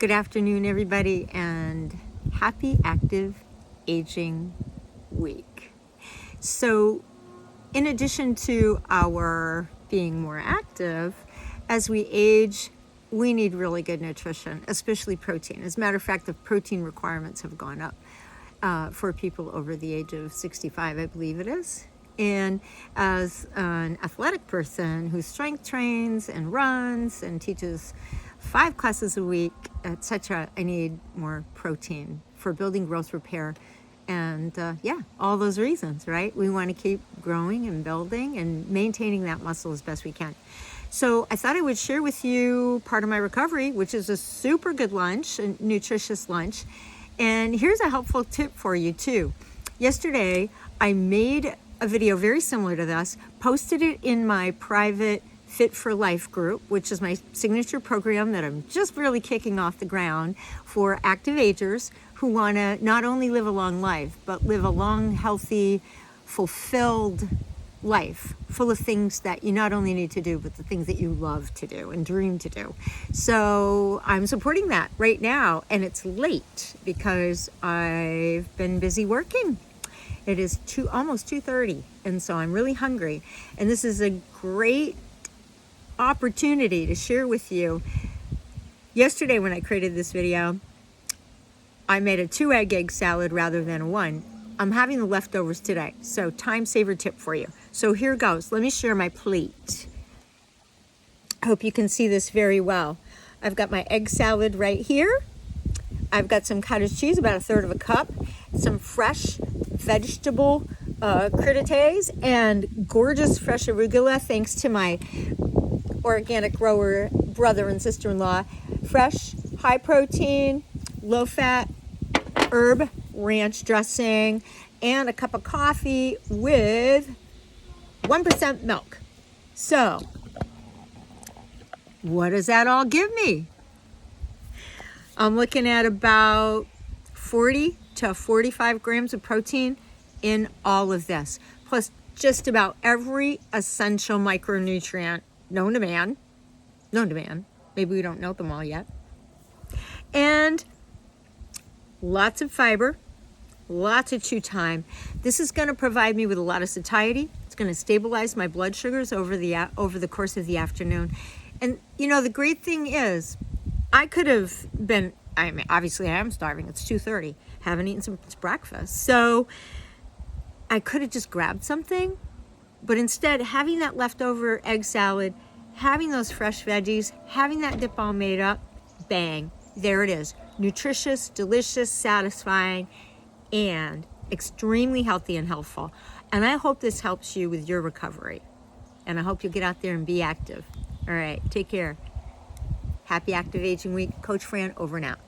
Good afternoon, everybody, and happy active aging week. So, in addition to our being more active, as we age, we need really good nutrition, especially protein. As a matter of fact, the protein requirements have gone up for people over the age of 65, I believe it is. And as an athletic person who strength trains and runs and teaches 5 classes a week, etc., I need more protein for building growth, repair, and all those reasons, right? We want to keep growing and building and maintaining that muscle as best we can. So I thought I would share with you part of my recovery, which is a super good lunch, a nutritious lunch. And here's a helpful tip for you too. Yesterday, I made a video very similar to this, posted it in my private Fit for Life group, which is my signature program that I'm just really kicking off the ground for active agers who want to not only live a long life, but live a long, healthy, fulfilled life full of things that you not only need to do, but the things that you love to do and dream to do. So I'm supporting that right now, and it's late because I've been busy working. It is almost 2:30, and so I'm really hungry. And this is a great opportunity to share with you. Yesterday when I created this video, I made a 2-egg salad rather than a 1. I'm having the leftovers today, so time saver tip for you. So here goes. Let me share my plate. I hope you can see this very well. I've got my egg salad right here. I've got some cottage cheese, about 1/3 cup, some fresh vegetable crudités, and gorgeous fresh arugula, thanks to my organic grower brother and sister-in-law. Fresh, high protein, low fat herb ranch dressing, and a cup of coffee with 1% milk. So, what does that all give me? I'm looking at about 40 to 45 grams of protein in all of this, plus just about every essential micronutrient known to man. Maybe we don't know them all yet. And lots of fiber, lots of chew time. This is going to provide me with a lot of satiety. It's going to stabilize my blood sugars over the course of the afternoon. And you know, the great thing is, I could have been, I mean, obviously I am starving. It's 2:30. Haven't eaten some breakfast. So I could have just grabbed something, but instead having that leftover egg salad, having those fresh veggies, having that dip all made up, bang, there it is. Nutritious, delicious, satisfying, and extremely healthy and healthful. And I hope this helps you with your recovery. And I hope you'll get out there and be active. All right, take care. Happy Active Aging Week. Coach Fran, over and out.